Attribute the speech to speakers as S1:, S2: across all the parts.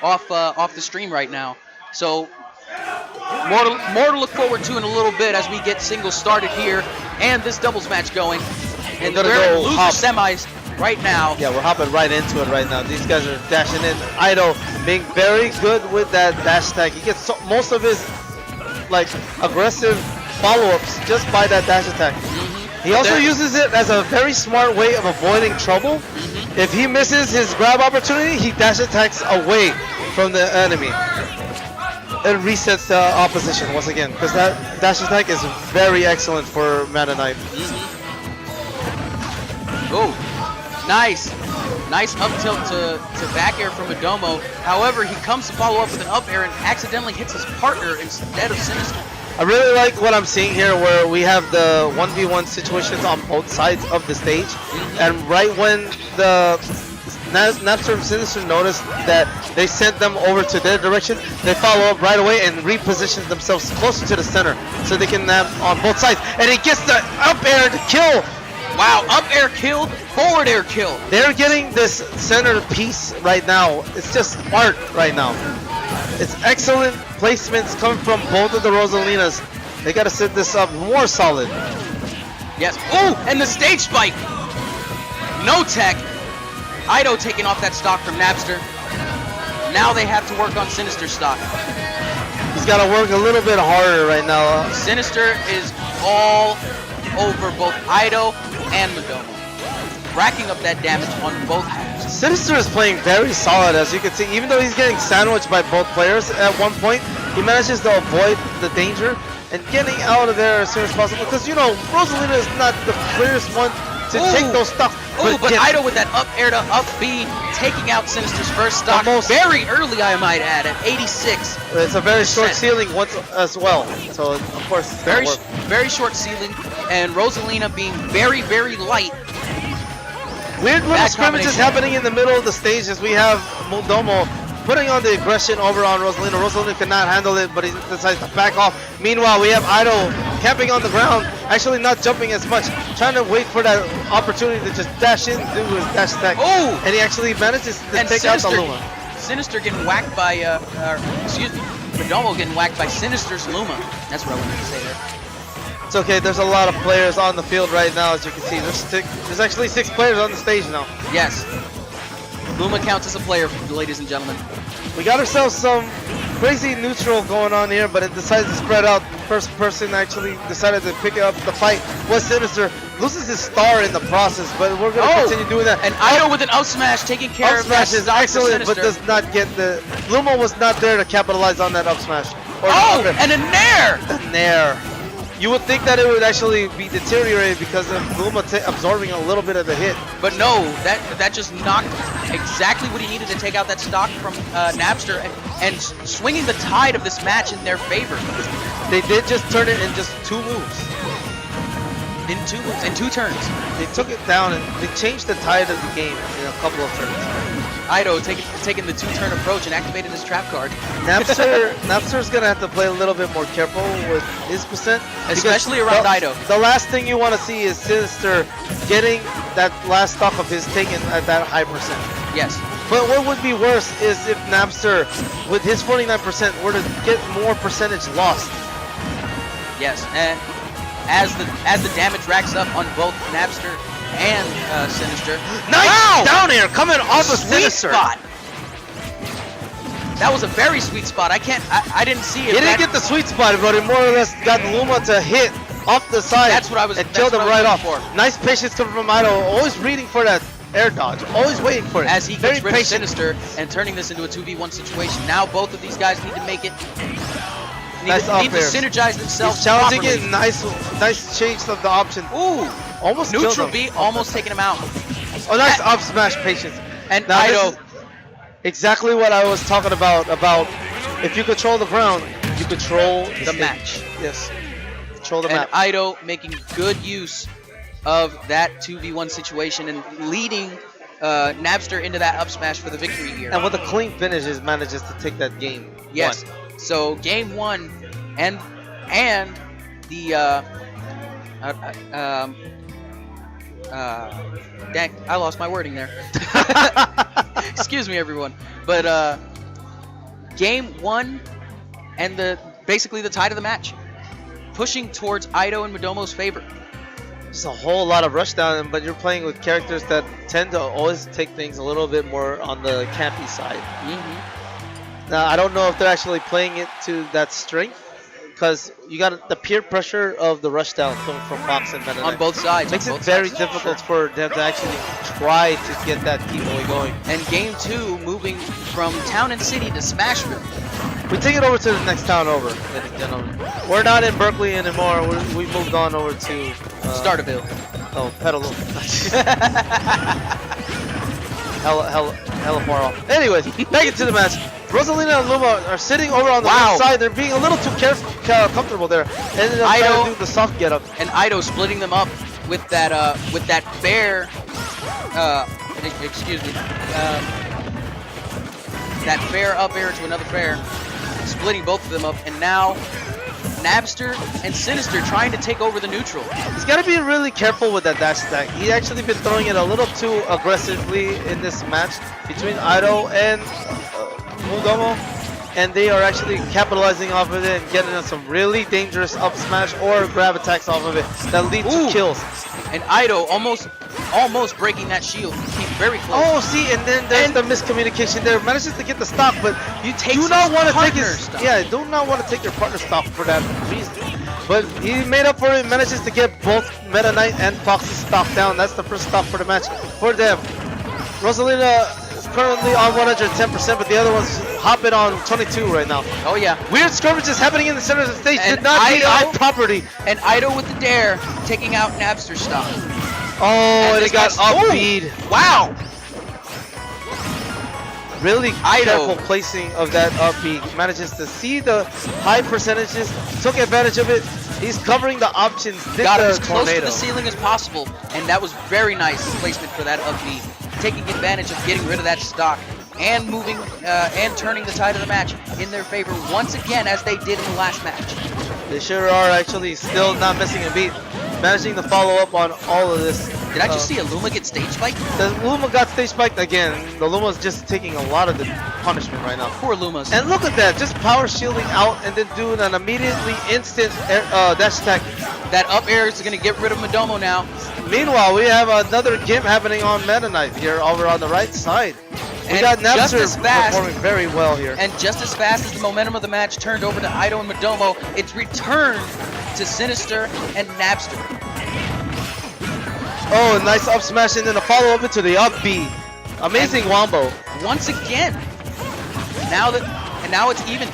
S1: off the stream right now. So more to look forward to in a little bit as we get singles started here and this doubles match going. And
S2: We're
S1: we're
S2: gonna
S1: in
S2: go
S1: loser
S2: hop.
S1: semis right now.
S2: Yeah, we're hopping right into it right now. These guys are dashing in. Ido being very good with that dash attack. He gets most of his like aggressive follow-ups just by that dash attack. He also uses it as a very smart way of avoiding trouble. If he misses his grab opportunity, he dash attacks away from the enemy. It resets the opposition once again, because that dash attack is very excellent for Meta Knight.
S1: Oh, nice. Nice up tilt to back air from Mudomo. However, he comes to follow up with an up air and accidentally hits his partner instead of Sinister.
S2: I really like what I'm seeing here, where we have the 1v1 situations on both sides of the stage. And right when the Nabster and Sinister noticed that they sent them over to their direction, they follow up right away and reposition themselves closer to the center so they can nab on both sides. And he gets the up air to kill.
S1: Wow, up air killed, forward air killed.
S2: They're getting this center piece right now. It's just art right now. It's excellent placements coming from both of the Rosalinas. They got to set this up more solid.
S1: Yes. Oh, and the stage spike. No tech. Ido taking off that stock from Nabster. Now they have to work on Sinister stock.
S2: He's got to work a little bit harder right now.
S1: Sinister is all over both Ido and Mudomo, racking up that damage on both halves.
S2: Sinister is playing very solid, as you can see. Even though he's getting sandwiched by both players at one point, he manages to avoid the danger and getting out of there as soon as possible. Because, you know, Rosalina is not the clearest one to take those stocks.
S1: But Ido with that up air to up B, taking out Sinister's first stock very early, I might add, at 86.
S2: It's a very short ceiling once as well. So, of course, it's
S1: very short ceiling, and Rosalina being very, very light.
S2: Weird little scrimmages happening in the middle of the stage as we have Mudomo putting on the aggression over on Rosalina. Rosalina cannot handle it, but he decides to back off. Meanwhile, we have Ido camping on the ground, actually not jumping as much, trying to wait for that opportunity to just dash in, do his dash attack.
S1: Oh!
S2: And he actually manages to take out the Luma.
S1: Sinister getting whacked by, excuse me, Mudomo getting whacked by Sinister's Luma. That's what I wanted to say there.
S2: It's okay, there's a lot of players on the field right now, as you can see. There's actually 6 players on the stage now.
S1: Yes. Luma counts as a player, ladies and gentlemen.
S2: We got ourselves some crazy neutral going on here, but it decided to spread out. First person actually decided to pick up the fight was Sinister. Loses his star in the process, but we're going to continue doing that.
S1: And Ido with an up smash, taking care of that.
S2: Up smash is excellent, but does not get the... Luma was not there to capitalize on that up smash.
S1: And a nair!
S2: The nair. You would think that it would actually be deteriorated because of Luma absorbing a little bit of the hit.
S1: But no, that just knocked exactly what he needed to take out that stock from Nabster and swinging the tide of this match in their favor.
S2: They did just turn it in just 2 moves.
S1: In 2 turns.
S2: They took it down and they changed the tide of the game in a couple of turns.
S1: Ido taking the 2-turn approach and activating his trap card.
S2: Nabster's gonna have to play a little bit more careful with his percent,
S1: especially around Ido.
S2: The last thing you want to see is Sinister getting that last stock of his taken at that high percent.
S1: Yes.
S2: But what would be worse is if Nabster, with his 49%, were to get more percentage lost.
S1: Yes, and as the damage racks up on both Nabster and Sinister.
S2: Nice down air coming off of Sinister.
S1: Spot. That was a very sweet spot. I didn't see it.
S2: He didn't get the sweet spot, but he more or less got Luma to hit off the side.
S1: That's what I was.
S2: And killed him right off. Nice patience coming from Ido. Always reading for that air dodge. Always waiting for it.
S1: As he gets rid of Sinister and turning this into a 2v1 situation. Now both of these guys need to make it. Need to synergize themselves.
S2: He's challenging it. Nice change of the option.
S1: Ooh.
S2: Almost
S1: neutral B, almost taking him out.
S2: Oh, nice up smash patience.
S1: And Ido.
S2: Exactly what I was talking about if you control the ground, you control
S1: the match.
S2: Yes. Control the map.
S1: And Ido making good use of that 2v1 situation and leading Nabster into that up smash for the victory here.
S2: And with a clean finish, he manages to take that game.
S1: Yes. So game 1 and the dang, I lost my wording there. Excuse me, everyone. But game 1 and basically the tide of the match, pushing towards Ido and Mudomo's favor.
S2: There's a whole lot of rushdown, but you're playing with characters that tend to always take things a little bit more on the campy side. Now, I don't know if they're actually playing it to that strength, because you got the peer pressure of the rushdown coming from Fox and Meta Knight.
S1: On both sides.
S2: Makes it very difficult for them to actually try to get that giveaway going.
S1: And game 2 moving from Town and City to Smashville.
S2: We take it over to the next town over, ladies and gentlemen. We're not in Berkeley anymore. We moved on over to
S1: Starterville.
S2: Oh, Petaluma. hella far off. Anyways, back into the match. Rosalina and Luma are sitting over on the left side. They're being a little too comfortable there. And then they're trying to do the soft get up.
S1: And Ido splitting them up with that fair. Excuse me. That fair up air to another fair, splitting both of them up, and now Nabster and Sinister trying to take over the neutral.
S2: He's got to be really careful with that dash attack. He's actually been throwing it a little too aggressively in this match between Ido and Mudomo, and they are actually capitalizing off of it and getting us some really dangerous up smash or grab attacks off of it that lead to kills.
S1: And Ido almost breaking that shield. He's very close.
S2: Oh, see, and then there's the miscommunication there. Manages to get the stock, but
S1: you
S2: do not want to take his stock. Yeah, do not want to take your partner's stock for that reason. But he made up for it. Manages to get both Meta Knight and Fox's stock down. That's the first stock for the match for them. Rosalina is currently on 110%, but the other one's hopping on 22 right now.
S1: Oh yeah.
S2: Weird skirmishes happening in the center of the stage. Did not need eye property.
S1: And Ido with the dare, taking out Nabster's stock.
S2: Oh, and it got up-beat.
S1: Wow.
S2: Really careful placing of that up-beat. Manages to see the high percentages, took advantage of it. He's covering the options.
S1: Got it as close to the ceiling as possible, and that was very nice placement for that up-beat. Taking advantage of getting rid of that stock and moving and turning the tide of the match in their favor once again, as they did in the last match.
S2: They sure are actually still not missing a beat. Managing to follow up on all of this.
S1: Did I just see a Luma get stage spiked?
S2: The Luma got stage spiked again. The Luma's just taking a lot of the punishment right now.
S1: Poor Lumas.
S2: And look at that, just power shielding out and then doing an immediately instant dash attack.
S1: That up air is going to get rid of Mudomo now.
S2: Meanwhile, we have another gimp happening on Meta Knight here over on the right side. We got Nabster performing very well here.
S1: And just as fast as the momentum of the match turned over to Ido and Mudomo, it's returned to Sinister and Nabster.
S2: Oh, nice up smash and then a follow up into the up B. Amazing wombo.
S1: Once again. Now it's even.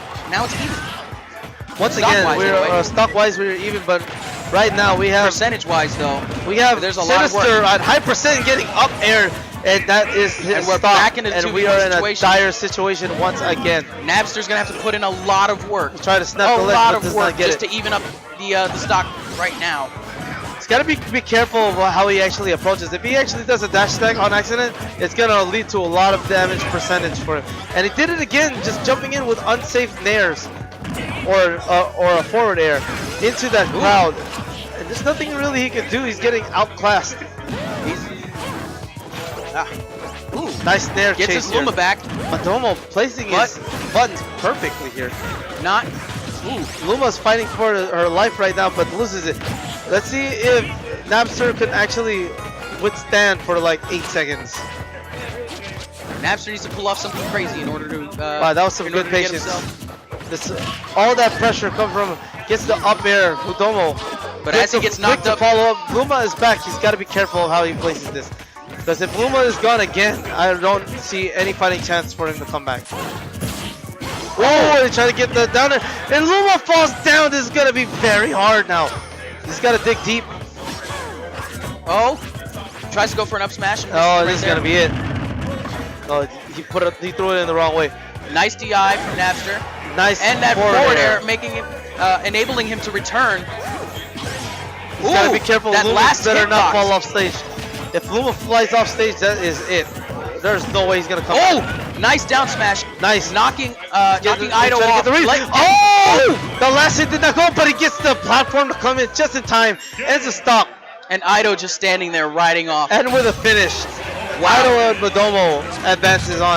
S2: Once again, we're stock-wise we're even, but right now we have
S1: percentage-wise though.
S2: We have
S1: there's a
S2: Sinister
S1: lot of work.
S2: at high percent getting up air. And that is his
S1: and we're
S2: stock,
S1: back in a
S2: and we are in a dire situation once again.
S1: Nabster's gonna have to put in a lot of work.
S2: We'll try to snap the leg,
S1: lot
S2: but
S1: of
S2: does
S1: work
S2: not get
S1: just
S2: it.
S1: to even up the stock right now.
S2: He's got to be careful of how he actually approaches. If he actually does a dash attack on accident, it's gonna lead to a lot of damage percentage for him. And he did it again, just jumping in with unsafe nairs or a forward air into that crowd. And there's nothing really he can do. He's getting outclassed. Ooh, nice nair
S1: gets
S2: chase
S1: his Luma
S2: here.
S1: back.
S2: Mudomo placing his buttons perfectly here.
S1: Not.
S2: Ooh, Luma's fighting for her life right now, but loses it. Let's see if Nabster can actually withstand for like 8 seconds.
S1: Nabster needs to pull off something crazy in order to.
S2: Wow, that was some good patience. This, all that pressure comes from gets the up air. Mudomo,
S1: but as he gets knocked up,
S2: follow up. Luma is back. He's got to be careful of how he places this. Because if Luma is gone again, I don't see any fighting chance for him to come back. Oh, they try to get the down there. And Luma falls down. This is going to be very hard now. He's got to dig deep.
S1: Oh, tries to go for an up smash.
S2: Oh, this is going to be it. Oh, he threw it in the wrong way.
S1: Nice DI from Nabster.
S2: Nice.
S1: And that forward air making him, enabling him to return.
S2: He's got to be careful.
S1: That
S2: Luma
S1: last
S2: better not
S1: hitbox.
S2: fall off stage. If Luma flies off stage, that is it. There's no way he's gonna come.
S1: Oh, nice down smash.
S2: Nice.
S1: Knocking Ido off.
S2: The last hit did not go, but he gets the platform to come in just in time. Ends the stop.
S1: And Ido just standing there riding off.
S2: And with a finish.
S1: Wow.
S2: Ido and Mudomo advances on.